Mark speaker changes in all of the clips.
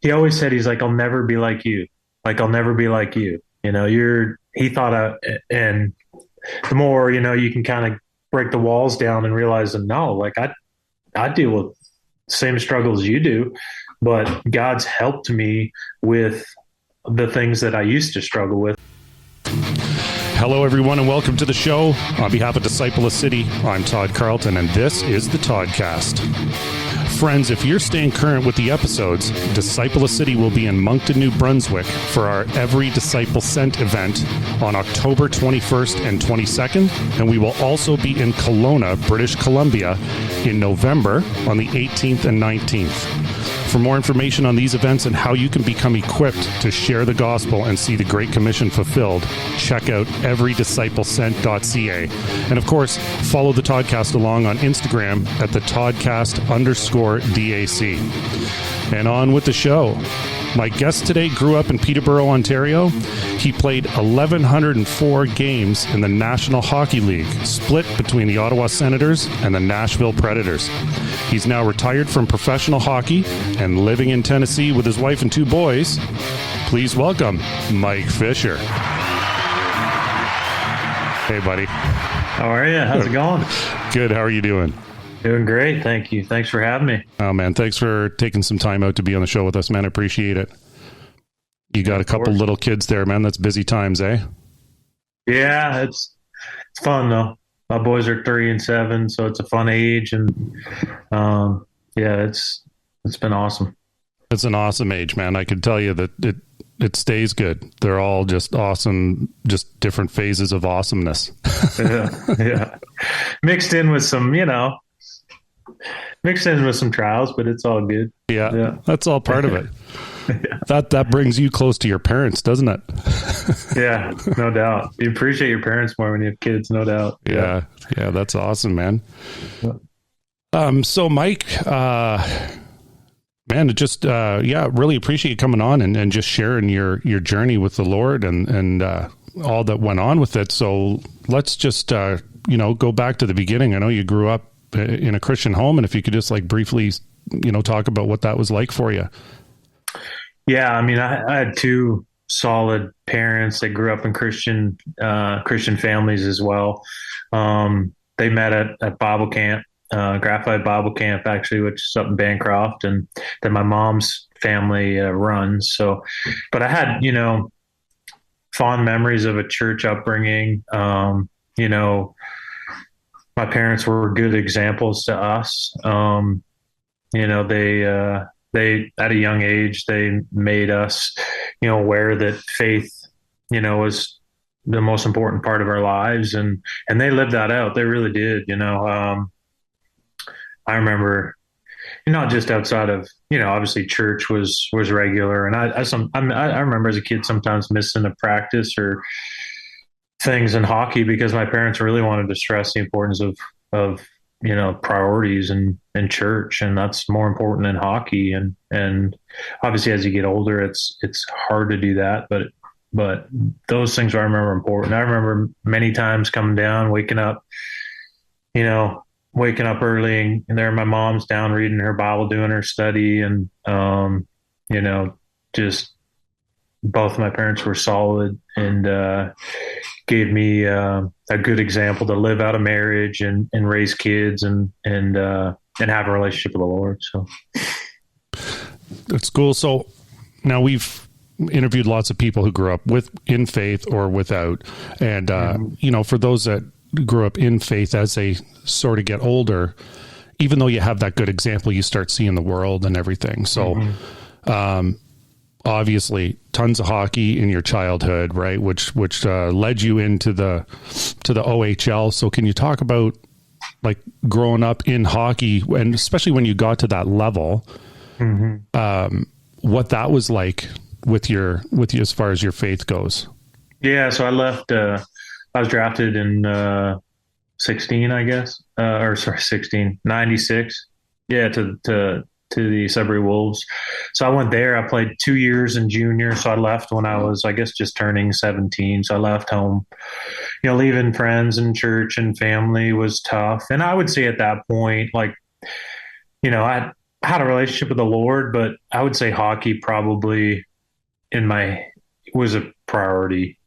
Speaker 1: he always said, he's like, I'll never be like you. Like, I'll never be like you. He thought, and the more, you can kind of break the walls down and realize that no, like I deal with the same struggles you do, but God's helped me with the things that I used to struggle with.
Speaker 2: Hello, everyone, and welcome to the show. On behalf of Disciple City, I'm Todd Carlton, and this is the Toddcast. Friends, if you're staying current with the episodes, Disciple City will be in Moncton, New Brunswick for our Every Disciple Sent event on October 21st and 22nd, and we will also be in Kelowna, British Columbia in November on the 18th and 19th. For more information on these events and how you can become equipped to share the gospel and see the Great Commission fulfilled, check out everydisciplesent.ca. And of course, follow the Toddcast along on Instagram at the Toddcast_DAC. And on with the show. My guest today grew up in Peterborough, Ontario. He played 1,104 games in the National Hockey League, split between the Ottawa Senators and the Nashville Predators. He's now retired from professional hockey and living in Tennessee with his wife and two boys. Please welcome Mike Fisher. Hey, buddy.
Speaker 1: How are you? How's it going?
Speaker 2: Good. How are you doing?
Speaker 1: Doing great. Thank you. Thanks for having me.
Speaker 2: Oh, man. Thanks for taking some time out to be on the show with us, man. I appreciate it. You got a couple little kids there, man. That's busy times, eh?
Speaker 1: Yeah, it's fun, though. My boys are 3 and 7, so it's a fun age. And, yeah, it's been awesome.
Speaker 2: It's an awesome age, man. I can tell you that it stays good. They're all just awesome, just different phases of awesomeness.
Speaker 1: Yeah. Mixed in with some trials, but it's all good.
Speaker 2: Yeah. That's all part of it. Yeah. That brings you close to your parents, doesn't it?
Speaker 1: Yeah, no doubt. You appreciate your parents more when you have kids, no doubt.
Speaker 2: Yeah, that's awesome, man. So Mike, man, just really appreciate you coming on and just sharing your journey with the Lord and all that went on with it. So let's just go back to the beginning. I know you grew up in a Christian home, and if you could just briefly talk about what that was like for you.
Speaker 1: Yeah, I mean, I had two solid parents that grew up in Christian families as well. They met at Bible camp, Graphite Bible Camp, actually, which is up in Bancroft, and that my mom's family runs. So, but I had, fond memories of a church upbringing. My parents were good examples to us. They at a young age, they made us, aware that faith, was the most important part of our lives. And they lived that out. They really did. I remember, not just outside of, obviously church was regular. And I remember as a kid sometimes missing a practice or things in hockey because my parents really wanted to stress the importance of priorities in church, and that's more important than hockey. And obviously as you get older, it's hard to do that, but those things I remember important. I remember many times coming down, waking up early, and there my mom's down reading her Bible, doing her study, and just both my parents were solid and gave me a good example to live out a marriage and raise kids and have a relationship with the Lord. So
Speaker 2: that's cool. So now we've interviewed lots of people who grew up in faith or without, and for those that grew up in faith, as they sort of get older, even though you have that good example, you start seeing the world and everything. So obviously tons of hockey in your childhood, right? Which led you into the O.H.L. So can you talk about growing up in hockey, and especially when you got to that level, what that was like with you as far as your faith goes? Yeah.
Speaker 1: So I left, I was drafted in 16, I guess, 96. Yeah. To the Sudbury Wolves. So I went there. I played 2 years in junior. So I left when I was, I guess, just turning 17. So I left home. Leaving friends and church and family was tough. And I would say at that point, had a relationship with the Lord, but I would say hockey probably in my was a priority.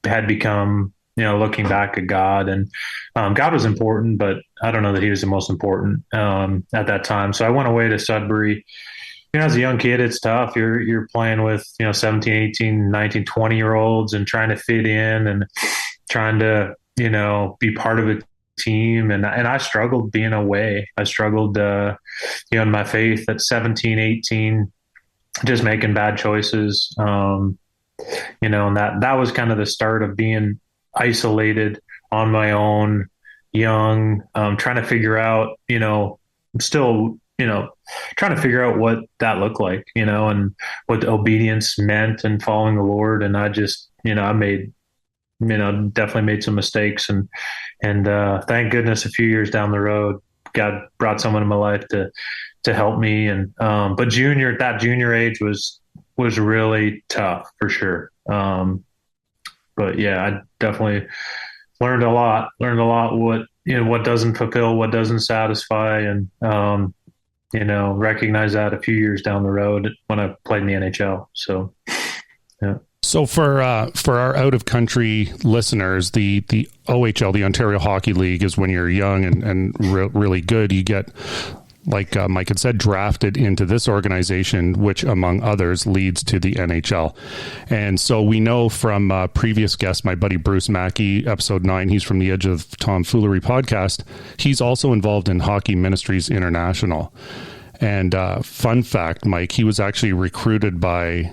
Speaker 1: Had become looking back at God, and God was important, but I don't know that He was the most important at that time. So I went away to Sudbury. As a young kid, it's tough. You're playing with 17, 18, 19, 20 year olds and trying to fit in and trying to be part of a team, and I struggled being away. I struggled in my faith at 17, 18, just making bad choices. And that was kind of the start of being isolated on my own, young, trying to figure out, still, trying to figure out what that looked like, and what obedience meant and following the Lord. And I just, I made, definitely made some mistakes, and thank goodness a few years down the road, God brought someone in my life to help me. And but that junior age was really tough for sure. But yeah, I definitely learned a lot what doesn't fulfill, what doesn't satisfy, and recognize that a few years down the road when I played in the N.H.L. So yeah.
Speaker 2: So for our out of country listeners, the O.H.L, the Ontario Hockey League, is when you're young and really good, you get, like Mike had said, drafted into this organization, which among others leads to the N.H.L. And so we know from previous guests, my buddy Bruce Mackey, episode 9, he's from the Edge of Tomfoolery podcast. He's also involved in Hockey Ministries International. And fun fact, Mike, he was actually recruited by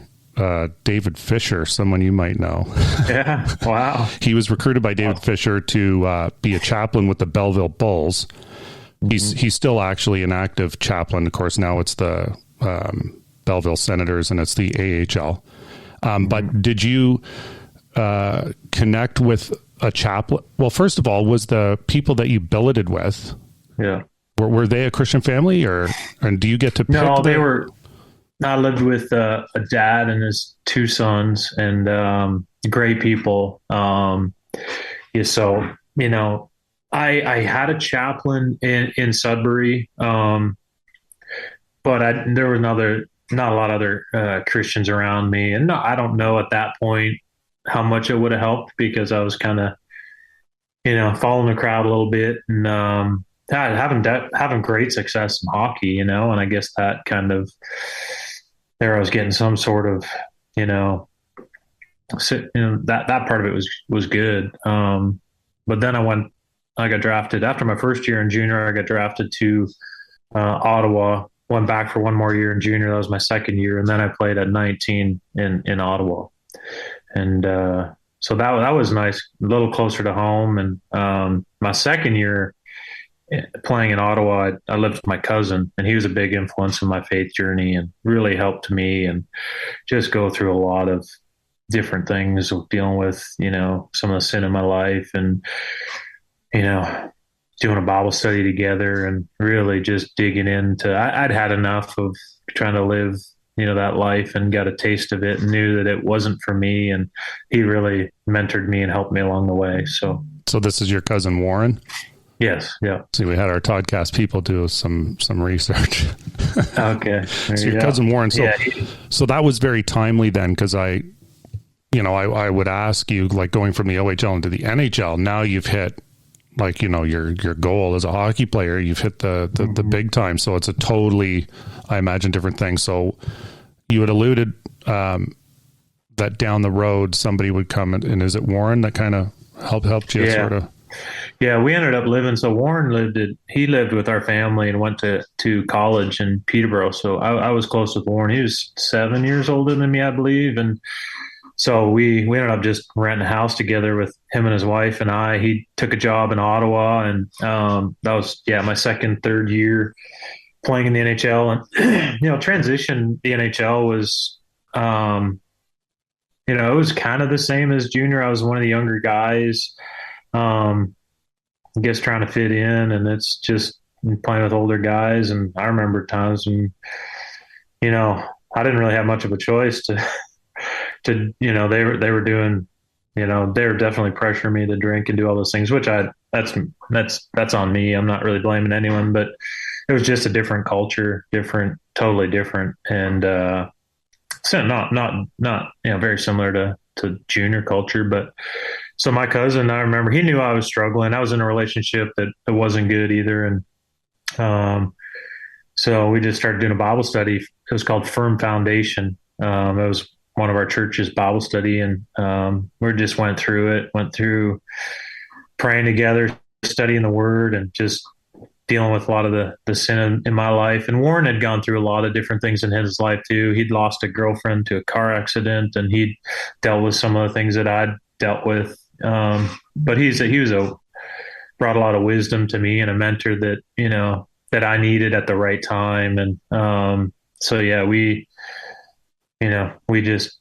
Speaker 2: David Fisher, someone you might know.
Speaker 1: Yeah. Wow.
Speaker 2: He was recruited by David Fisher to be a chaplain with the Belleville Bulls. He's still actually an active chaplain. Of course, now it's the Belleville Senators and it's the A.H.L. But did you connect with a chaplain? Well, first of all, was the people that you billeted with, were they a Christian family, and do you get to pick?
Speaker 1: No, they were. I lived with a dad and his 2 sons, and great people. So I had a chaplain in Sudbury, but there were not a lot of other Christians around me, and I don't know at that point how much it would have helped, because I was kind of following the crowd a little bit, and having great success in hockey, and I guess that kind of there I was getting some sort of that part of it was good, but then I got drafted after my first year in junior. I got drafted to Ottawa, went back for one more year in junior. That was my second year. And then I played at 19 in Ottawa. And so that was nice, a little closer to home. And my second year playing in Ottawa, I lived with my cousin, and he was a big influence in my faith journey and really helped me and just go through a lot of different things, dealing with, some of the sin in my life, and doing a Bible study together, and really just digging into, I'd had enough of trying to live, that life, and got a taste of it, and knew that it wasn't for me. And he really mentored me and helped me along the way. So
Speaker 2: this is your cousin Warren?
Speaker 1: Yes. Yeah.
Speaker 2: See, we had our Toddcast people do some research.
Speaker 1: Okay.
Speaker 2: So your cousin Warren. So that was very timely then, because I would ask you, like, going from the O.H.L into the N.H.L, now you've hit, like, your goal as a hockey player, you've hit the big time. So it's a totally, I imagine, different thing. So you had alluded that down the road somebody would come, and is it Warren that kind of helped you sort of?
Speaker 1: Yeah, we ended up living. So Warren lived with our family and went to college in Peterborough. So I was close with Warren. He was 7 years older than me, I believe. And so we ended up just renting a house together with him and his wife and I. He took a job in Ottawa, and that was my third year playing in the NHL. And transition the NHL was it was kind of the same as junior. I was one of the younger guys, I guess, trying to fit in, and it's just playing with older guys. And I remember times when I didn't really have much of a choice to they were doing, they were definitely pressuring me to drink and do all those things, which that's on me. I'm not really blaming anyone, but it was just a different culture, totally different. And, so not, very similar to junior culture, but so my cousin, I remember he knew I was struggling. I was in a relationship that wasn't good either. And, so we just started doing a Bible study. It was called Firm Foundation. It was one of our church's Bible study. And, we just went through praying together, studying the word, and just dealing with a lot of the sin in my life. And Warren had gone through a lot of different things in his life too. He'd lost a girlfriend to a car accident, and he'd dealt with some of the things that I'd dealt with. But he brought a lot of wisdom to me, and a mentor that I needed at the right time. And, so yeah, we just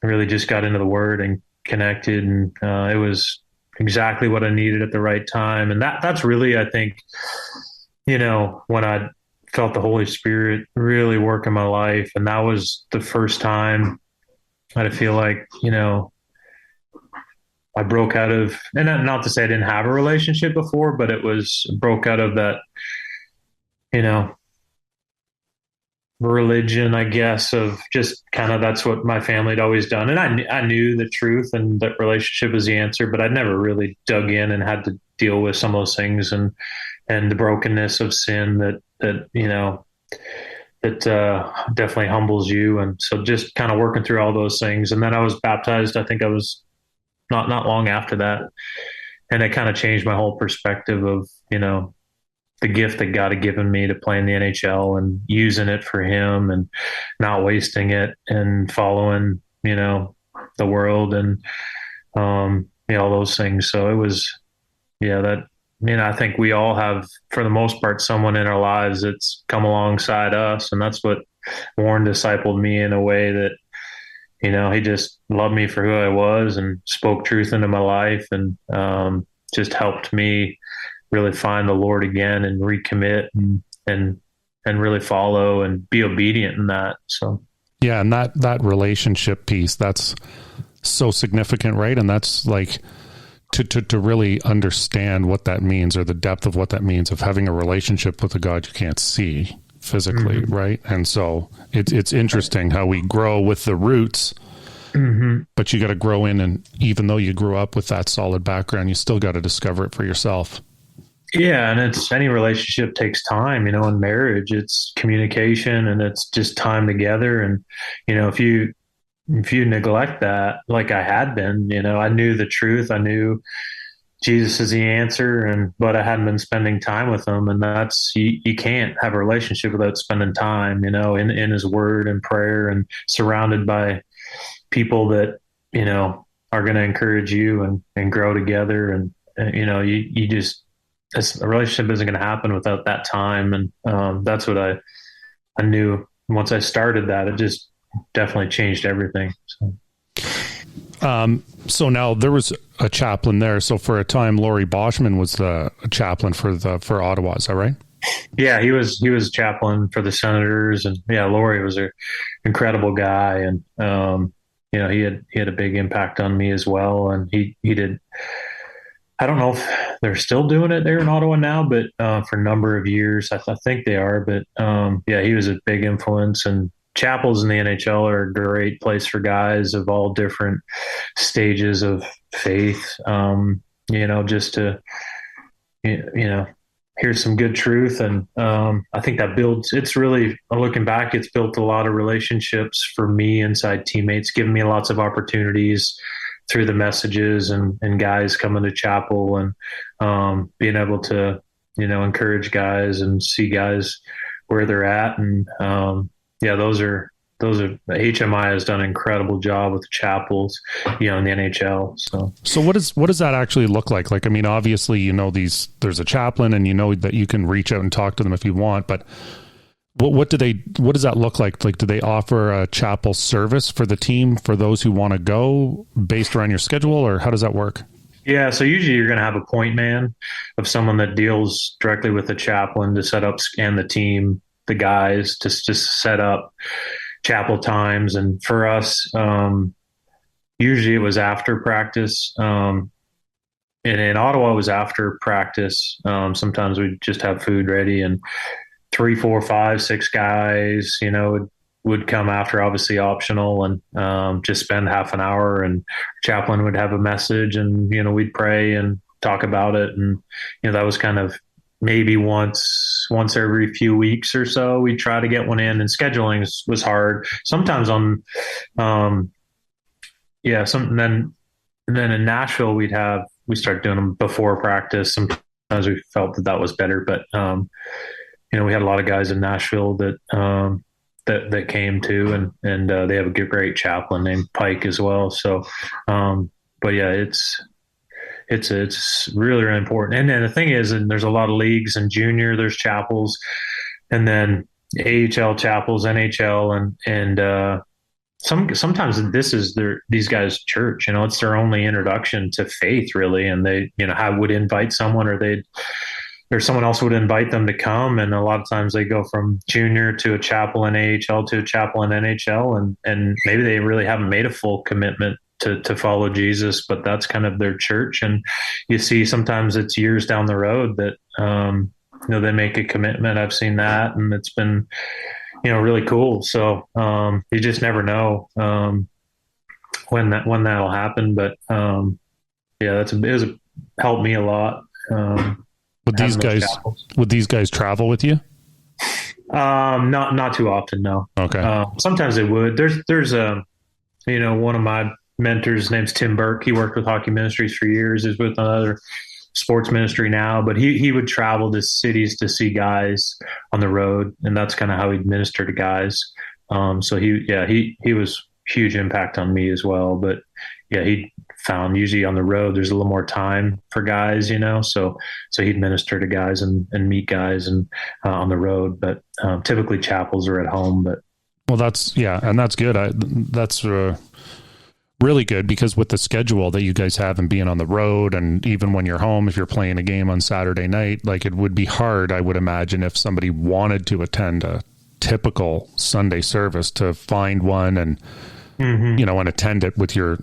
Speaker 1: really just got into the word and connected, and, it was exactly what I needed at the right time. And that's really, I think, when I felt the Holy Spirit really work in my life. And that was the first time I feel like, I broke out of, and not to say I didn't have a relationship before, but broke out of that, religion, I guess, of just kind of, that's what my family had always done. And I knew the truth and that relationship was the answer, but I'd never really dug in and had to deal with some of those things and the brokenness of sin that definitely humbles you. And so just kind of working through all those things. And then I was baptized. I think I was not long after that. And it kind of changed my whole perspective of, the gift that God had given me to play in the N.H.L. and using it for him and not wasting it and following, the world and, all those things. So it was, I think we all have, for the most part, someone in our lives that's come alongside us. And that's what Warren discipled me in a way that, he just loved me for who I was and spoke truth into my life, and, just helped me really find the Lord again and recommit and really follow and be obedient in that. So,
Speaker 2: yeah. And that relationship piece, that's so significant, right? And that's like to really understand what that means, or the depth of what that means, of having a relationship with a God you can't see physically. Mm-hmm. Right. And so it's interesting how we grow with the roots, mm-hmm. but you got to grow in. And even though you grew up with that solid background, you still got to discover it for yourself.
Speaker 1: Yeah. And any relationship takes time, in marriage, it's communication and it's just time together. And, if you neglect that, like I had been, I knew the truth. I knew Jesus is the answer, but I hadn't been spending time with him. And that's, you can't have a relationship without spending time, in his word and prayer, and surrounded by people that, are going to encourage you and grow together. And, you just, a relationship isn't going to happen without that time. And, that's what I knew once I started that. It just definitely changed everything.
Speaker 2: So now there was a chaplain there. So for a time, Laurie Boschman was the chaplain for Ottawa. Is that right?
Speaker 1: Yeah, he was chaplain for the Senators, and yeah, Laurie was an incredible guy, and he had a big impact on me as well. And he did. I don't know if they're still doing it there in Ottawa now, but for a number of years, I think they are. But yeah, he was a big influence. And chapels in the N.H.L. are a great place for guys of all different stages of faith, just to, hear some good truth. And I think that it's really, looking back, it's built a lot of relationships for me inside teammates, giving me lots of opportunities through the messages and guys coming to chapel, and being able to, encourage guys and see guys where they're at. And those are HMI has done an incredible job with the chapels, in the N.H.L. So
Speaker 2: what does that actually look like? Like, I mean, obviously, there's a chaplain, and that you can reach out and talk to them if you want, but what does that look like? Like, do they offer a chapel service for the team, for those who want to go, based around your schedule, or how does that work?
Speaker 1: Yeah. So usually you're going to have a point man of someone that deals directly with the chaplain to set up, and the team, the guys, to just set up chapel times. And for us, usually it was after practice. and in Ottawa it was after practice. Sometimes we'd just have food ready, and three, four, five, six guys, would come after, obviously optional, and just spend half an hour. And chaplain would have a message, and we'd pray and talk about it. And that was kind of maybe once every few weeks or so we'd try to get one in. And scheduling was hard sometimes on yeah some and then in Nashville we started doing them before practice. Sometimes we felt that was better, but we had a lot of guys in Nashville that came too, and they have a great chaplain named Pike as well. So, but yeah, it's really, really important. And then the thing is, and there's a lot of leagues and junior, there's chapels, and then A.H.L. chapels, N.H.L. and sometimes this is these guys' church. It's their only introduction to faith, really. And they, I would invite someone, or someone else would invite them to come. And a lot of times they go from junior to a chapel in A.H.L. to a chapel in N.H.L. and maybe they really haven't made a full commitment to follow Jesus, but that's kind of their church. And you see, sometimes it's years down the road that, they make a commitment. I've seen that, and it's been, really cool. So, you just never know, when that'll happen. But, yeah, it has helped me a lot.
Speaker 2: Would these guys travel with you?
Speaker 1: Not too often, no.
Speaker 2: Okay.
Speaker 1: Sometimes they would. There's one of my mentors, name's Tim Burke. He worked with Hockey Ministries for years. He's with another sports ministry now, but he would travel to cities to see guys on the road, and that's kind of how he'd minister to guys. So he was huge impact on me as well. But yeah, he found usually on the road there's a little more time for guys, so he'd minister to guys and meet guys and on the road. But typically chapels are at home. But
Speaker 2: well, that's good. That's really good, because with the schedule that you guys have and being on the road, and even when you're home, if you're playing a game on Saturday night, like, it would be hard, I would imagine, if somebody wanted to attend a typical Sunday service, to find one and and attend it with your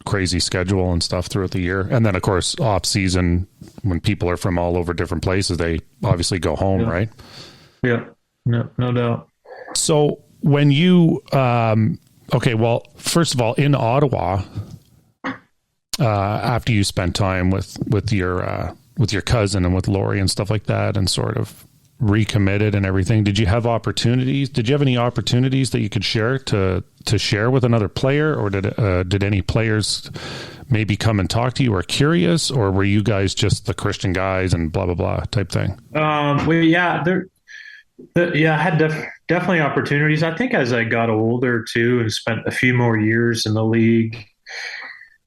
Speaker 2: crazy schedule and stuff throughout the year. And then, of course, off season, when people are from all over different places, they obviously go home, right?
Speaker 1: Yeah, no doubt.
Speaker 2: So when you okay, well, first of all, in Ottawa, after you spent time with your cousin and with Laurie and stuff like that, and sort of recommitted and everything, did you have opportunities? Did you have any opportunities that you could share to share with another player, or did any players maybe come and talk to you, or curious, or were you guys just the Christian guys and blah blah blah type thing?
Speaker 1: Well, yeah, I had definitely opportunities. I think as I got older too, and spent a few more years in the league,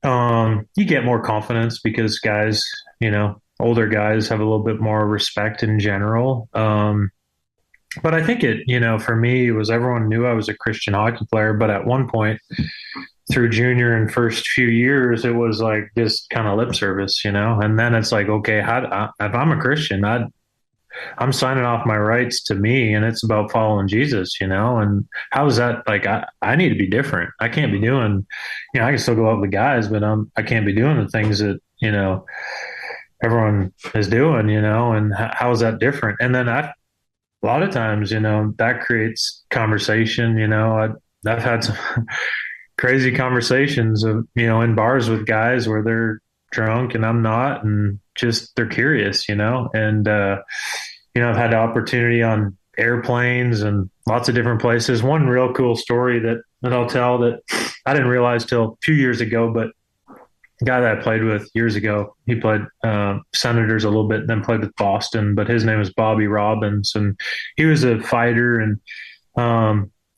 Speaker 1: you get more confidence, because guys, older guys have a little bit more respect in general. But I think for me, it was, everyone knew I was a Christian hockey player, but at one point through junior and first few years, it was like just kind of lip service, and then it's like, okay, if I'm a Christian, I'm signing off my rights to me, and it's about following Jesus, and how is that, like, I need to be different. I can't be doing, I can still go out with the guys, but I can't be doing the things that, everyone is doing, and how is that different? And then a lot of times, that creates conversation. I've had some crazy conversations of, in bars with guys where they're drunk and I'm not, and just, they're curious, and, I've had the opportunity on airplanes and lots of different places. One real cool story that I'll tell, that I didn't realize till a few years ago, but the guy that I played with years ago, he played Senators a little bit and then played with Boston, but his name is Bobby Robbins, and he was a fighter, and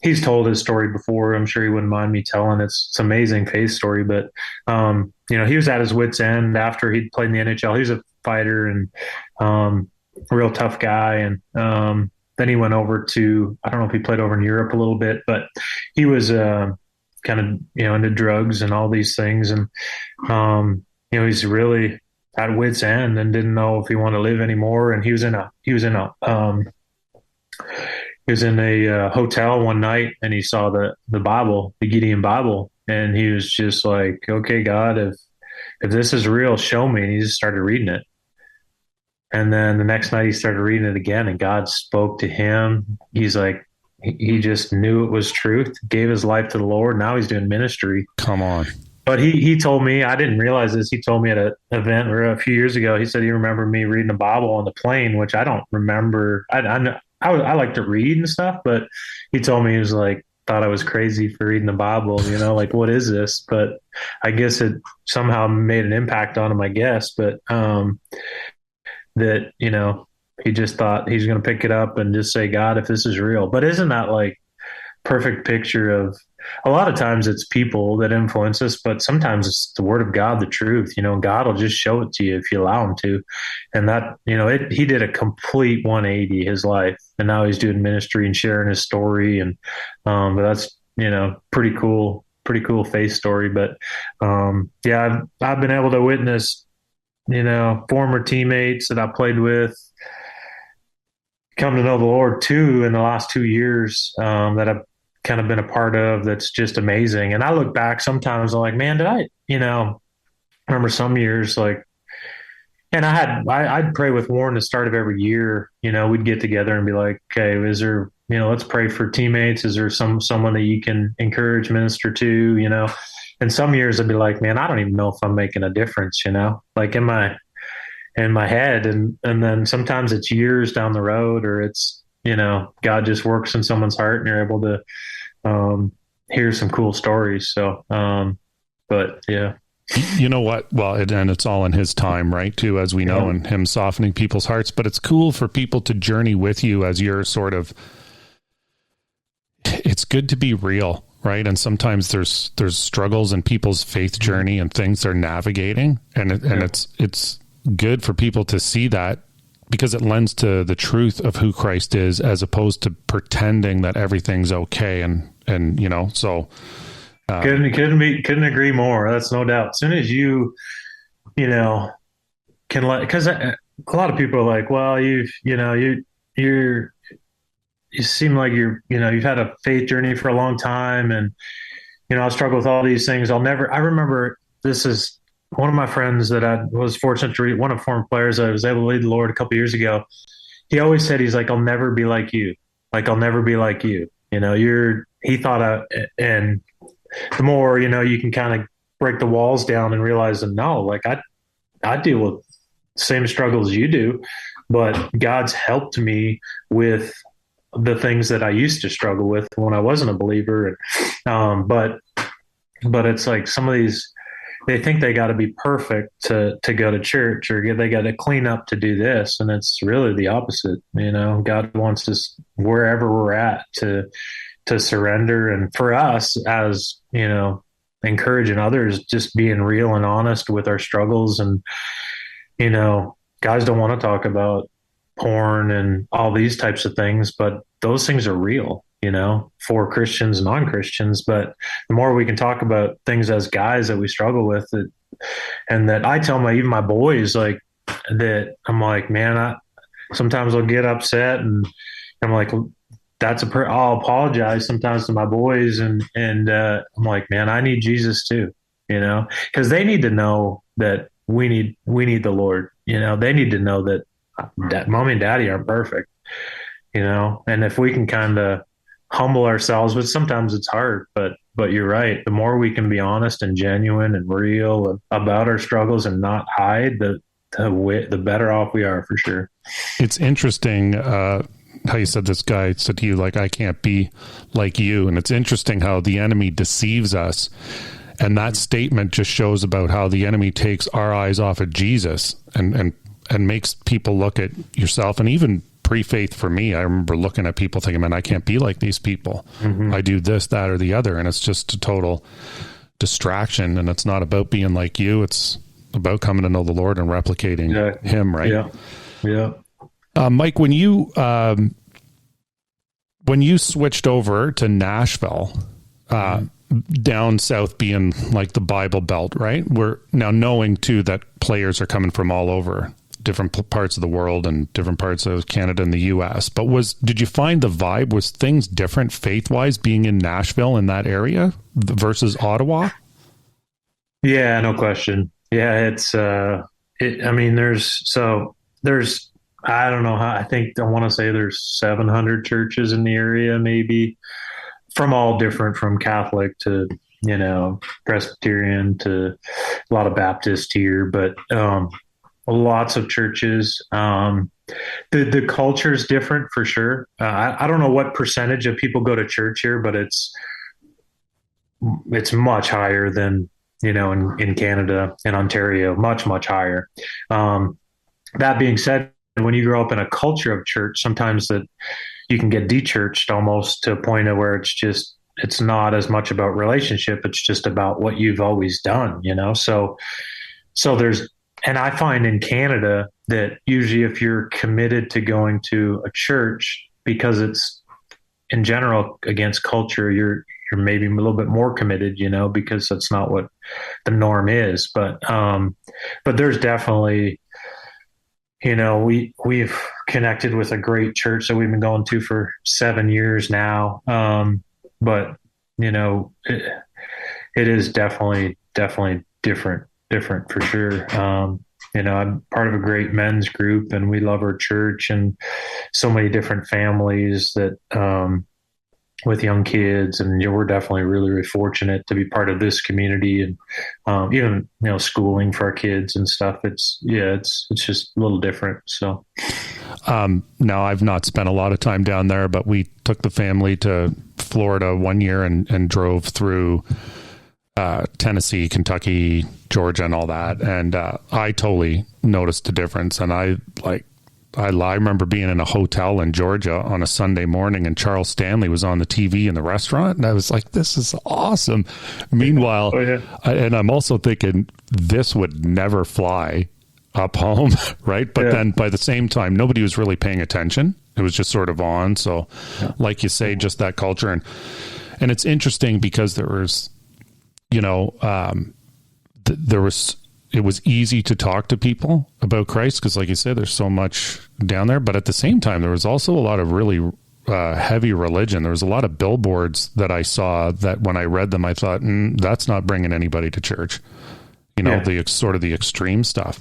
Speaker 1: he's told his story before. I'm sure he wouldn't mind me telling. It's an amazing faith story, but he was at his wit's end after he'd played in the N.H.L. He was a fighter and a real tough guy, and then he went over to, I don't know if he played over in Europe a little bit, but he was kind of into drugs and all these things, and he's really at wit's end and didn't know if he wanted to live anymore. And he was in a hotel one night, and he saw the Bible, the Gideon Bible, and he was just like, okay, God, if this is real, show me. And he just started reading it. And then the next night he started reading it again, and God spoke to him. He's like, he just knew it was truth, gave his life to the Lord. Now he's doing ministry.
Speaker 2: Come on.
Speaker 1: But he told me, I didn't realize this. He told me at an event or a few years ago, he said he remembered me reading the Bible on the plane, which I don't remember. I like to read and stuff, but he told me, he was like, thought I was crazy for reading the Bible, like, what is this? But I guess it somehow made an impact on him, I guess. But, that, he just thought he's going to pick it up and just say, God, if this is real. But isn't that like perfect picture of, a lot of times it's people that influence us, but sometimes it's the word of God, the truth. God will just show it to you if you allow him to. And that, he did a complete 180 his life, and now he's doing ministry and sharing his story. And, but that's, pretty cool faith story. But, yeah, I've been able to witness, former teammates that I played with come to know the Lord too in the last 2 years, that I've kind of been a part of. That's just amazing. And I look back sometimes, I'm like, man, did I, remember some years, like, and I'd pray with Warren the start of every year. We'd get together and be like, okay, is there, let's pray for teammates. Is there someone that you can encourage, minister to, and some years I'd be like, man, I don't even know if I'm making a difference, like in my head. And then sometimes it's years down the road, or it's, God just works in someone's heart and you're able to hear some cool stories. So, but yeah.
Speaker 2: You know what? Well, and it's all in his time, right? Too, as we know, and him softening people's hearts. But it's cool for people to journey with you as you're sort of, it's good to be real, right? And sometimes there's struggles in people's faith journey and things they're navigating. And it's good for people to see that, because it lends to the truth of who Christ is, as opposed to pretending that everything's okay. And so couldn't agree more. That's no doubt. As soon as you can let, because a lot of people are like, well, you seem like you've had a faith journey for a long time. And, I struggle with all these things. I remember, this is one of my friends that I was fortunate to read, one of former players I was able to lead the Lord a couple of years ago. He always said, he's like, I'll never be like you. Like, I'll never be like you. He thought, and the more, you can kind of break the walls down and realize that no, like I deal with the same struggles you do, but God's helped me with the things that I used to struggle with when I wasn't a believer. And, but it's like some of these, they think they got to be perfect to go to church, or they got to clean up to do this. And it's really the opposite. God wants us wherever we're at to surrender. And for us, as, encouraging others, just being real and honest with our struggles. And, guys don't want to talk about porn and all these types of things, but those things are real, for Christians and non-Christians. But the more we can talk about things as guys that we struggle with, and that I tell even my boys, like, that I'm like, man, sometimes I'll get upset, and I'm like, I'll apologize sometimes to my boys. And I'm like, man, I need Jesus too, because they need to know that we need the Lord. They need to know that mommy and daddy aren't perfect, and if we can kind of humble ourselves, but sometimes it's hard, but you're right. The more we can be honest and genuine and real about our struggles and not hide, the better off we are, for sure. It's interesting, how you said this guy said to you, like, I can't be like you. And it's interesting how the enemy deceives us. And that statement just shows about how the enemy takes our eyes off of Jesus and makes people look at yourself. And even pre-faith for me, I remember looking at people thinking, man, I can't be like these people. Mm-hmm. I do this, that, or the other. And it's just a total distraction. And it's not about being like you. It's about coming to know the Lord and replicating him. Right.
Speaker 1: Yeah. Yeah.
Speaker 2: Mike, when you switched over to Nashville, down south being like the Bible Belt, right? We're now knowing too that players are coming from all over different parts of the world and different parts of Canada and the US. But did you find the vibe? Was things different faith-wise being in Nashville in that area versus Ottawa?
Speaker 1: Yeah, no question. Yeah, I mean, there's, I don't know how, I want to say there's 700 churches in the area, maybe from all different, from Catholic to, Presbyterian to a lot of Baptist here, but, lots of churches. The culture is different for sure. I don't know what percentage of people go to church here, but it's much higher than in Canada and Ontario, much higher. That being said, when you grow up in a culture of church, sometimes that you can get de-churched almost to a point of where it's not as much about relationship. It's just about what you've always done, So there's, and I find in Canada that usually if you're committed to going to a church, because it's in general against culture, you're maybe a little bit more committed, because that's not what the norm is. But there's definitely, we've connected with a great church that we've been going to for 7 years now. But it is definitely different for sure. I'm part of a great men's group, and we love our church and so many different families that, with young kids, and we're definitely really fortunate to be part of this community, and even schooling for our kids and stuff. It's just a little different. So
Speaker 2: now I've not spent a lot of time down there, but we took the family to Florida one year and drove through Tennessee, Kentucky, Georgia, and all that, and I totally noticed the difference. And I remember being in a hotel in Georgia on a Sunday morning, and Charles Stanley was on the TV in the restaurant, and I was like, this is awesome. Meanwhile, and I'm also thinking this would never fly up home, right? But then by the same time, nobody was really paying attention. It was just sort of on. So like you say, just that culture. And it's interesting because there was, it was easy to talk to people about Christ because, like you said, there's so much down there. But at the same time, there was also a lot of really heavy religion. There was a lot of billboards that I saw that when I read them, I thought, that's not bringing anybody to church. The sort of the extreme stuff.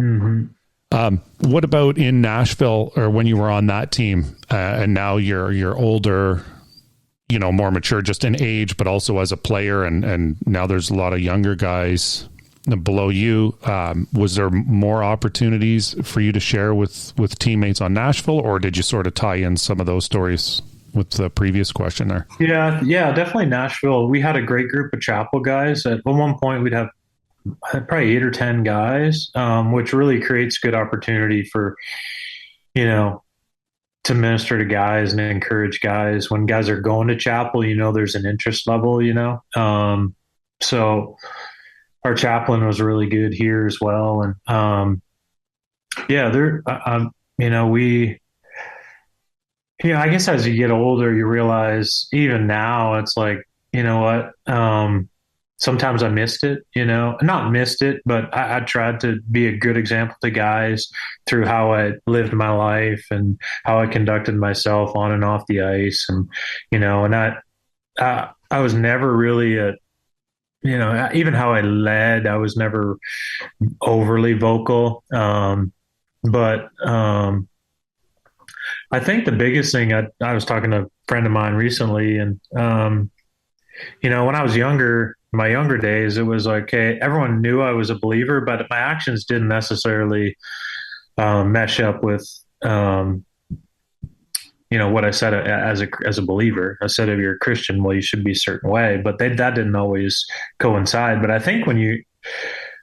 Speaker 1: Mm-hmm.
Speaker 2: What about in Nashville, or when you were on that team, and now you're older, more mature just in age, but also as a player, and now there's a lot of younger guys below you. Was there more opportunities for you to share with teammates on Nashville, or did you sort of tie in some of those stories with the previous question there?
Speaker 1: Yeah, definitely Nashville. We had a great group of chapel guys. At one point, we'd have probably 8 or 10 guys, which really creates good opportunity for, to minister to guys and encourage guys. When guys are going to chapel, there's an interest level, so our chaplain was really good here as well. And, I guess as you get older, you realize even now it's like, sometimes I missed it, not missed it, but I tried to be a good example to guys through how I lived my life and how I conducted myself on and off the ice. And, I was never really even how I led, I was never overly vocal. But I think the biggest thing, I was talking to a friend of mine recently, and, when I was younger, my younger days, it was like, hey, everyone knew I was a believer, but my actions didn't necessarily mesh up with, what I said as a believer. I said, if you're a Christian, well, you should be a certain way, but that didn't always coincide. But I think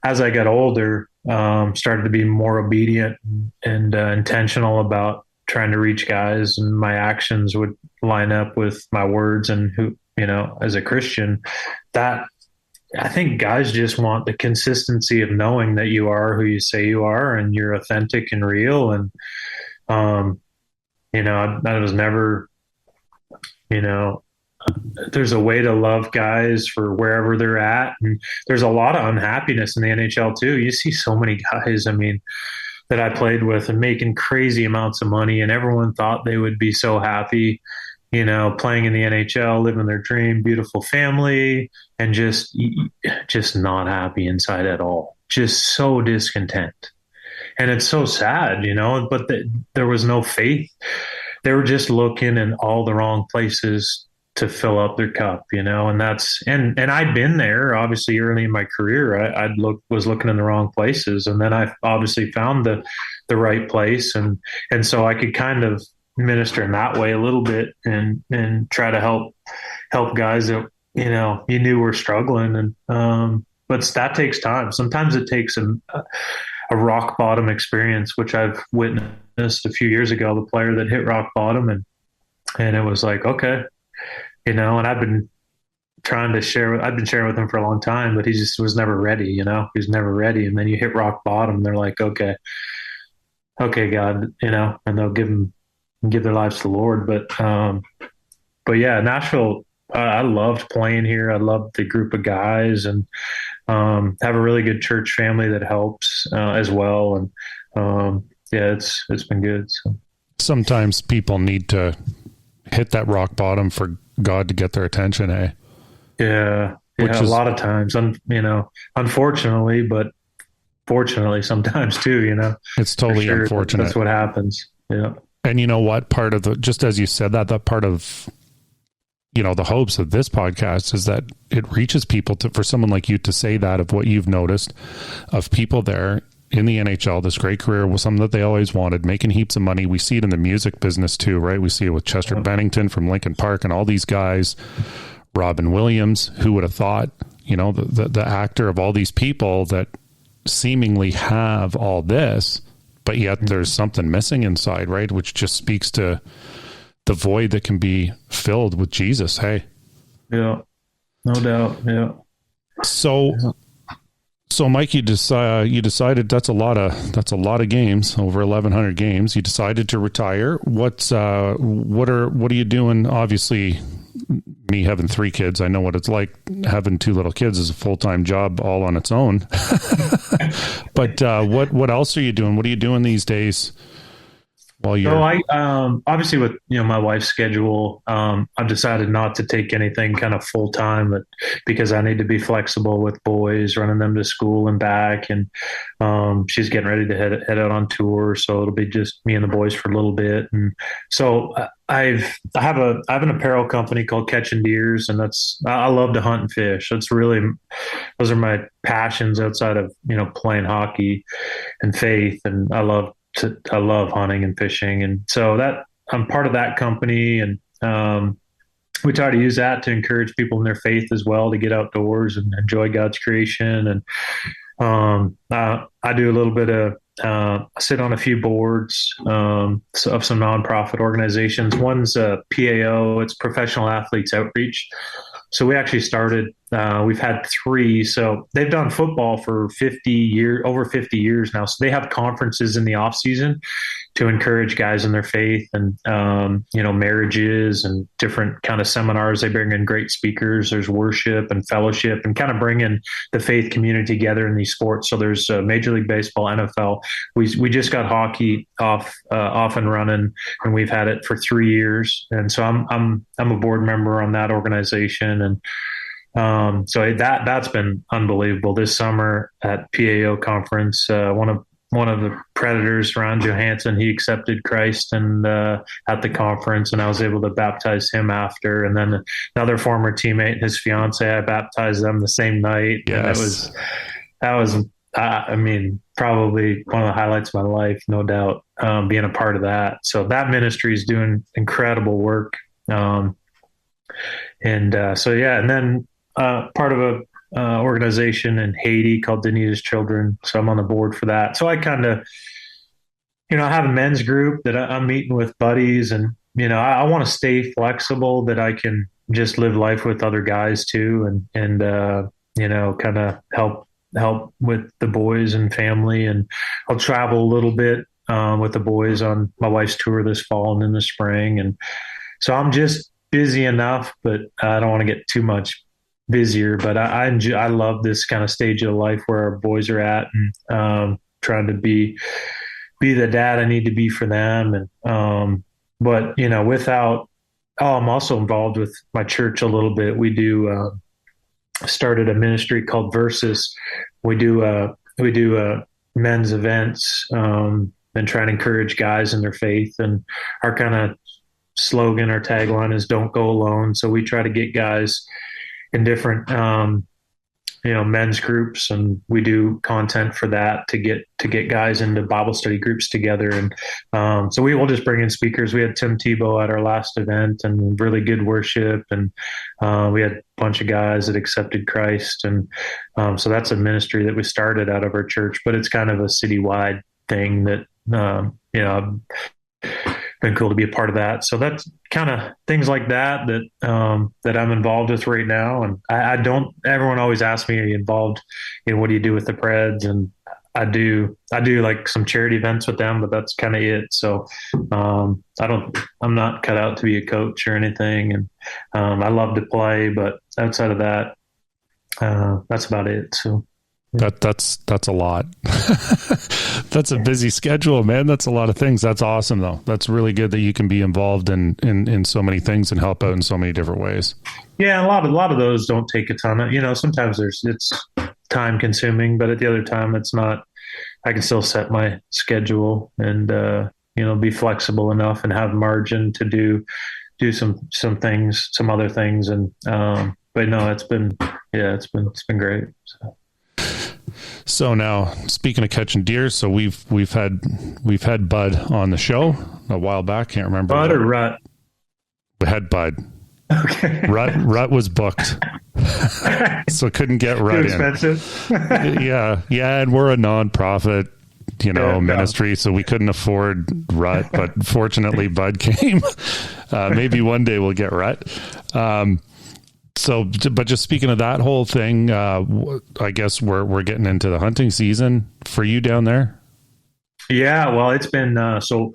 Speaker 1: as I got older, started to be more obedient and intentional about trying to reach guys, and my actions would line up with my words, and as a Christian, that I think guys just want the consistency of knowing that you are who you say you are, and you're authentic and real. And, I was never, there's a way to love guys for wherever they're at. And there's a lot of unhappiness in the NHL too. You see so many guys, that I played with and making crazy amounts of money, and everyone thought they would be so happy, playing in the NHL, living their dream, beautiful family, and just not happy inside at all. just so discontent. And it's so sad, but there was no faith. They were just looking in all the wrong places to fill up their cup, and and I'd been there obviously early in my career. Was looking in the wrong places, and then I obviously found the right place, and so I could kind of minister in that way a little bit, and try to help guys that you knew were struggling, but that takes time. Sometimes it takes a rock bottom experience, which I've witnessed a few years ago. The player that hit rock bottom, and it was like, okay, and I've been sharing with him for a long time, but he just was never ready. He was never ready. And then you hit rock bottom. They're like, okay, God, and they'll give their lives to the Lord. But yeah, Nashville, I loved playing here. I loved the group of guys, and have a really good church family that helps as well. And yeah, it's been good. So
Speaker 2: sometimes people need to hit that rock bottom for God to get their attention. Hey,
Speaker 1: yeah, a lot of times, unfortunately, but fortunately sometimes too.
Speaker 2: It's totally unfortunate.
Speaker 1: That's what happens. Yeah.
Speaker 2: And you know what? Part of just as you said that part of the hopes of this podcast is that it reaches people for someone like you to say that of what you've noticed of people there in the NHL, this great career was something that they always wanted, making heaps of money. We see it in the music business too, right? We see it with Chester Bennington from Linkin Park and all these guys, Robin Williams, who would have thought, the actor of all these people that seemingly have all this, but yet there's something missing inside, right? Which just speaks to the void that can be filled with Jesus. Hey.
Speaker 1: Yeah, no doubt. Yeah.
Speaker 2: So Mike, you decided that's a lot of games, over 1,100 games. You decided to retire. What are you doing? Obviously, me having 3 kids, I know what it's like. Having 2 little kids is a full-time job all on its own. But what else are you doing? What are you doing these days? So
Speaker 1: I obviously with my wife's schedule, I've decided not to take anything kind of full time, but because I need to be flexible with boys, running them to school and back, and she's getting ready to head out on tour, so it'll be just me and the boys for a little bit. And so I have an apparel company called N.H.L.er, and I love to hunt and fish. Those are my passions outside of playing hockey and faith, and I love hunting and fishing. And so that I'm part of that company. And we try to use that to encourage people in their faith as well, to get outdoors and enjoy God's creation. And I do a little bit of, I sit on a few boards of some nonprofit organizations. One's PAO, it's Professional Athletes Outreach. So we actually started, we've had 3. So they've done football for over 50 years now. So they have conferences in the off season to encourage guys in their faith, and, marriages and different kind of seminars. They bring in great speakers. There's worship and fellowship, and kind of bringing the faith community together in these sports. So there's Major League Baseball, NFL. We just got hockey off and running, and we've had it for 3 years. And so I'm a board member on that organization. And so that's been unbelievable. This summer at PAO conference, one of the Predators, Ron Johansson, he accepted Christ and at the conference, and I was able to baptize him after. And then another former teammate and his fiance, I baptized them the same night.
Speaker 2: Yes.
Speaker 1: And that was probably one of the highlights of my life, no doubt, being a part of that. So that ministry is doing incredible work. And then part of a organization in Haiti called N.H.L.er. So I'm on the board for that. So I kind of, I have a men's group that I'm meeting with buddies, and, I want to stay flexible, that I can just live life with other guys too. And kind of help with the boys and family. And I'll travel a little bit with the boys on my wife's tour this fall and in the spring. And so I'm just busy enough, but I don't want to get too much busier. But I love this kind of stage of life where our boys are at, and trying to be the dad I need to be for them. And but I'm also involved with my church a little bit. We do started a ministry called Versus. We do we do men's events, and try to encourage guys in their faith. And our kind of slogan, our tagline is "Don't go alone." So we try to get guys in different men's groups, and we do content for that to get guys into Bible study groups together. And so we will just bring in speakers. We had Tim Tebow at our last event, and really good worship, and we had a bunch of guys that accepted Christ. And so that's a ministry that we started out of our church, but it's kind of a citywide thing that been cool to be a part of that. So that's kind of things like that that I'm involved with right now. And I don't, everyone always asks me, are you involved in what do you do with the Preds? And I do like some charity events with them, but that's kind of it. So I'm not cut out to be a coach or anything. And I love to play, but outside of that, that's about it. So
Speaker 2: that's a lot. That's a busy schedule, man. That's a lot of things. That's awesome though. That's really good that you can be involved in so many things and help out in so many different ways.
Speaker 1: Yeah. A lot of those don't take a ton of, sometimes it's time consuming, but at the other time it's not. I can still set my schedule and, be flexible enough and have margin to do some things, some other things. And, but no, it's been great.
Speaker 2: So now, speaking of catching deer, so we've had Bud on the show a while back. Can't remember.
Speaker 1: Bud or Rut?
Speaker 2: We had Bud.
Speaker 1: Okay.
Speaker 2: Rut was booked, so couldn't get Rut
Speaker 1: Too expensive.
Speaker 2: Yeah, and we're a nonprofit, ministry, so we couldn't afford Rut. But fortunately, Bud came. Maybe one day we'll get Rut. So, but just speaking of that whole thing, I guess we're getting into the hunting season for you down there.
Speaker 1: Yeah, well, it's been so.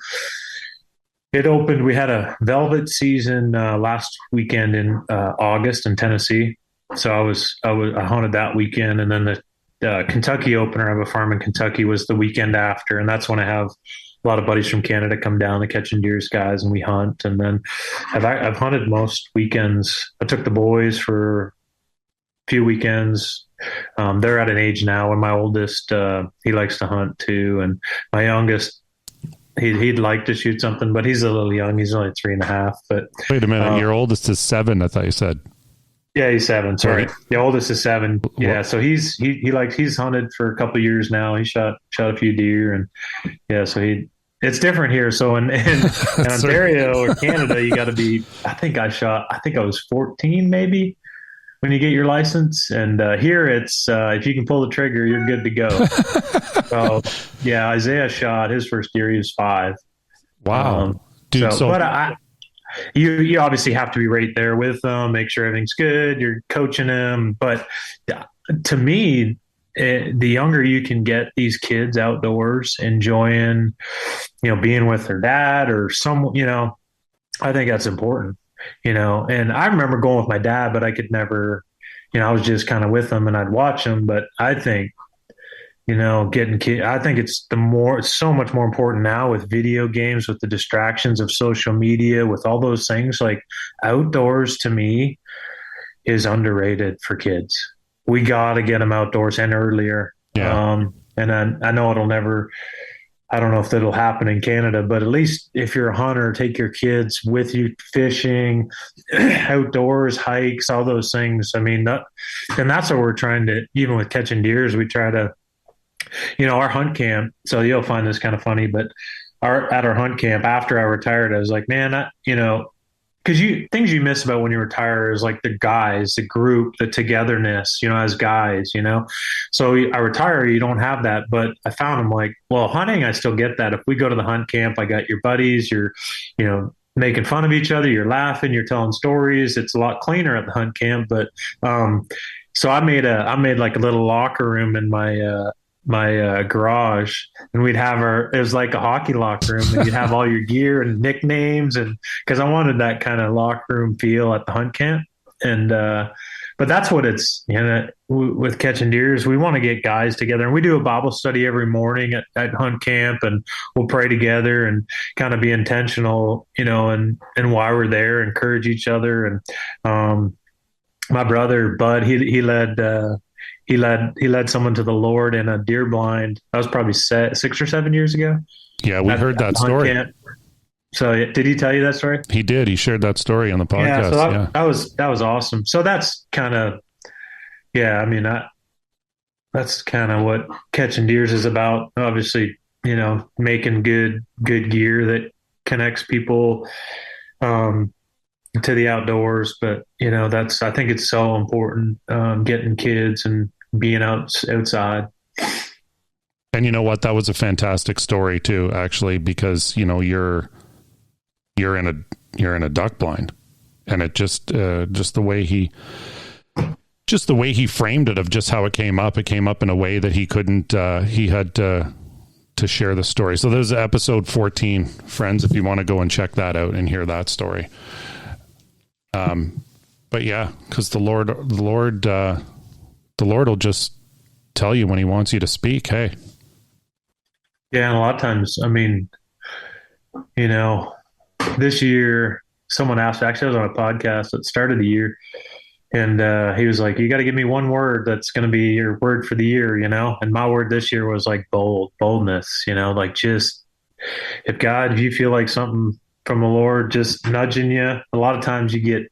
Speaker 1: It opened. We had a velvet season last weekend in August in Tennessee. So I hunted that weekend, and then the Kentucky opener. I have a farm in Kentucky was the weekend after, and that's when I have a lot of buddies from Canada come down, the Catching Deers guys, and we hunt. And then I've hunted most weekends. I took the boys for a few weekends. They're at an age now when my oldest, he likes to hunt too. And my youngest, he'd like to shoot something, but he's a little young. He's only 3.5. But
Speaker 2: wait a minute, your oldest is 7. I thought you said.
Speaker 1: Yeah, he's 7. Sorry, the oldest is 7. Yeah, so he's hunted for a couple of years now. He shot a few deer, and yeah, so it's different here. So in Ontario or Canada, you got to be. I think I was 14 maybe when you get your license, and here it's if you can pull the trigger, you're good to go. So yeah, Isaiah shot his first deer. He was 5.
Speaker 2: Wow, dude.
Speaker 1: But you obviously have to be right there with them, make sure everything's good. You're coaching them. But to me, the younger you can get these kids outdoors, enjoying, being with their dad or I think that's important, and I remember going with my dad, but I could never, I was just kind of with them and I'd watch them. But I think, getting kids, I think it's so much more important now with video games, with the distractions of social media, with all those things. Like outdoors to me is underrated for kids. We got to get them outdoors and earlier.
Speaker 2: Yeah.
Speaker 1: And I know I don't know if that'll happen in Canada, but at least if you're a hunter, take your kids with you fishing, outdoors, hikes, all those things. I mean, and that's what we're trying to, even with catching deers, we try to, our hunt camp. So you'll find this kind of funny, but at our hunt camp after I retired, I was like, man, because things you miss about when you retire is like the guys, the group, the togetherness, as guys, So I retire, you don't have that. But I found I'm like, well, hunting, I still get that. If we go to the hunt camp, I got your buddies, you're, making fun of each other, you're laughing, you're telling stories. It's a lot cleaner at the hunt camp. But so I made like a little locker room in my garage, and we'd have it was like a hockey locker room, and you'd have all your gear and nicknames, and because I wanted that kind of locker room feel at the hunt camp. And but that's what it's with catching deers, we want to get guys together, and we do a Bible study every morning at hunt camp, and we'll pray together and kind of be intentional, and why we're there, encourage each other. And my brother Bud, he led he led someone to the Lord in a deer blind. That was probably 6 or 7 years ago.
Speaker 2: Yeah, we heard that story.
Speaker 1: Camp. So did he tell you that story?
Speaker 2: He did. He shared that story on the podcast.
Speaker 1: Yeah, so that was awesome. So that's kind of, yeah, I mean, that's kind of what catching deers is about. Obviously, making good gear that connects people to the outdoors. But I think it's so important, getting kids and being outside.
Speaker 2: And you know what? That was a fantastic story too, actually, because you're in a duck blind, and it just the way he framed it, of just how it came up in a way that he couldn't, he had to share the story. So there's episode 14, friends, if you want to go and check that out and hear that story. But yeah, because the Lord will just tell you when he wants you to speak. Hey.
Speaker 1: Yeah. And a lot of times, I mean, this year someone asked, actually I was on a podcast at the start of the year, and he was like, you got to give me one word that's going to be your word for the year, and my word this year was like boldness, like just if you feel like something from the Lord just nudging you, a lot of times I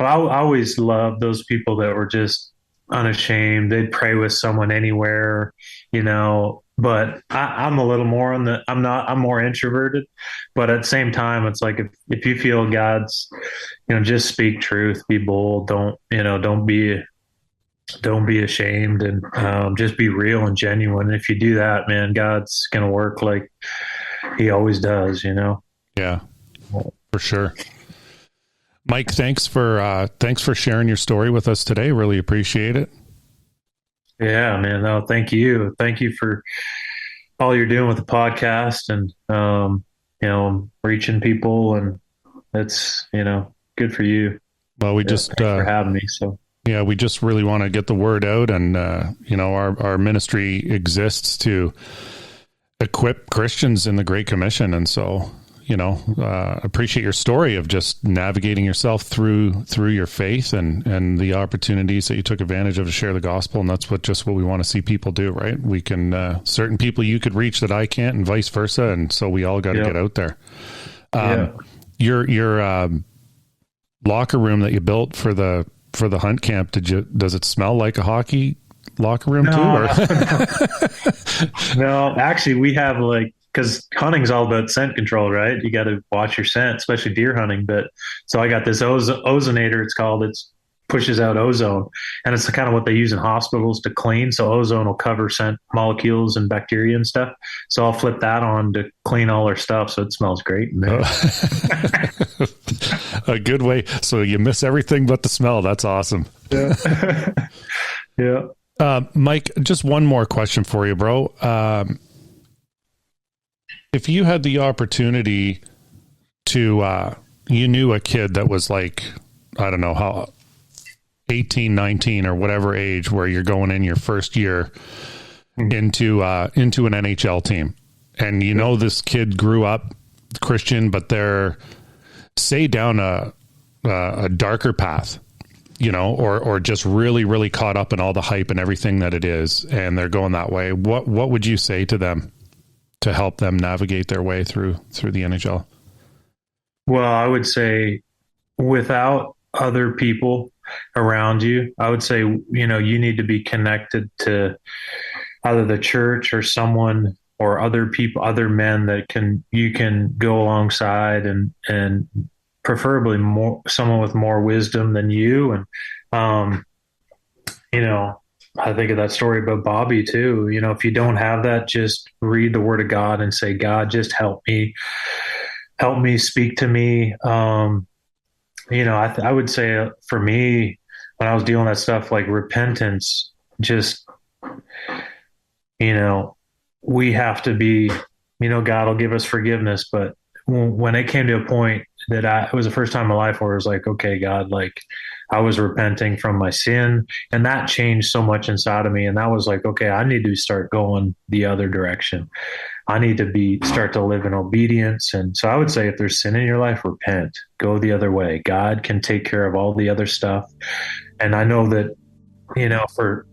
Speaker 1: always loved those people that were just unashamed. They'd pray with someone anywhere, but I'm a little more I'm more introverted, but at the same time, it's like, if you feel God's, just speak truth, be bold. Don't be ashamed, and just be real and genuine. And if you do that, man, God's going to work like he always does,
Speaker 2: Yeah, for sure. Mike, thanks for sharing your story with us today. Really appreciate it.
Speaker 1: Yeah, man. No, thank you. Thank you for all you're doing with the podcast, and, reaching people, and it's, good for you.
Speaker 2: Well,
Speaker 1: thanks for having me. So
Speaker 2: yeah, we just really want to get the word out, and, our ministry exists to equip Christians in the Great Commission. And so, appreciate your story of just navigating yourself through your faith and the opportunities that you took advantage of to share the gospel. And that's what we want to see people do, right? We can, certain people you could reach that I can't, and vice versa. And so we all got to get out there. Your locker room that you built for the hunt camp, does it smell like a hockey locker room too? Or?
Speaker 1: No, actually we have, because hunting's all about scent control, right? You got to watch your scent, especially deer hunting. But so I got this ozonator, it's called. It pushes out ozone, and it's kind of what they use in hospitals to clean. So ozone will cover scent molecules and bacteria and stuff. So I'll flip that on to clean all our stuff, so it smells great in there.
Speaker 2: A good way. So you miss everything but the smell. That's awesome.
Speaker 1: Yeah. Yeah.
Speaker 2: Mike, just one more question for you, bro. If you had the opportunity to, you knew a kid that was like, I don't know how, 18, 19 or whatever age, where you're going in your first year into an N.H.L. team. And this kid grew up Christian, but they're, say, down a darker path, or just really, really caught up in all the hype and everything that it is, and they're going that way. What would you say to them to help them navigate their way through the N.H.L.?
Speaker 1: Well, I would say, without other people around you, I would say, you need to be connected to either the church or someone, or other people, other men that you can go alongside, and preferably someone with more wisdom than you. And, I think of that story about Bobby too. If you don't have that, just read the word of God and say, God, just help me, speak to me. I would say, for me, when I was dealing with that stuff, like repentance, just, we have to be, God will give us forgiveness. But when it came to a point that it was the first time in my life where it was like, okay, God, I was repenting from my sin, and that changed so much inside of me. And that was like, okay, I need to start going the other direction. I need to start to live in obedience. And so I would say, if there's sin in your life, repent, go the other way. God can take care of all the other stuff. And I know that, for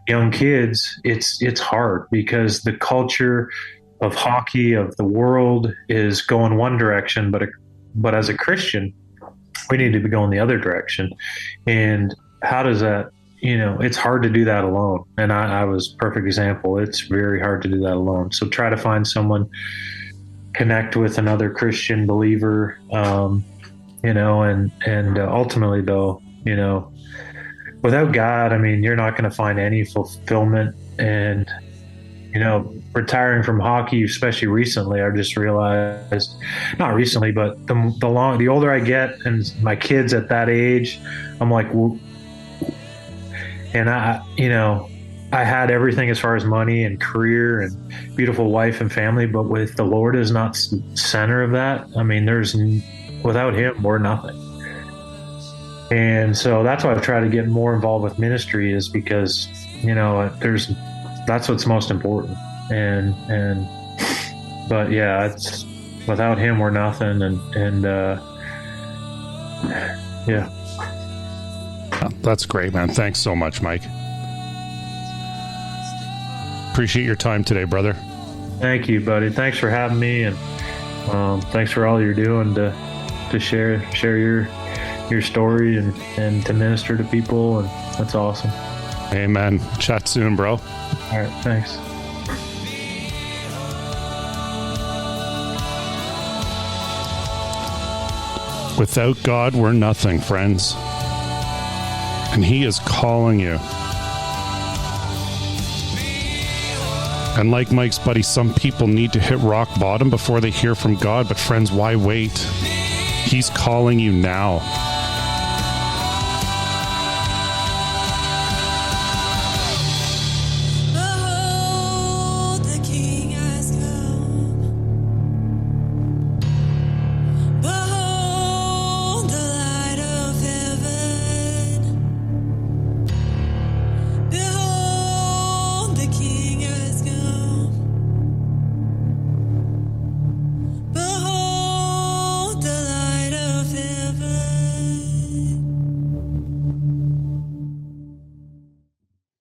Speaker 1: young kids, it's hard because the culture of hockey, of the world, is going one direction, but as a Christian, we need to be going the other direction. And how does that, it's hard to do that alone. And I was a perfect example. It's very hard to do that alone. So try to find someone, connect with another Christian believer, and ultimately though, without God, I mean, you're not going to find any fulfillment. And, retiring from hockey, especially recently, I just realized, not recently, but the older I get and my kids at that age, I'm like, and I had everything as far as money and career and beautiful wife and family, but with the Lord is not center of that. I mean, without him, we're nothing. And so that's why I've tried to get more involved with ministry, is because, that's what's most important. But yeah, it's without him, we're nothing. Yeah.
Speaker 2: That's great, man. Thanks so much, Mike. Appreciate your time today, brother.
Speaker 1: Thank you, buddy. Thanks for having me, and thanks for all you're doing to share your story and to minister to people, and that's awesome.
Speaker 2: Amen. Chat soon, bro.
Speaker 1: All right, thanks.
Speaker 2: Without God, we're nothing, friends. And he is calling you. And like Mike's buddy, some people need to hit rock bottom before they hear from God. But friends, why wait? He's calling you now.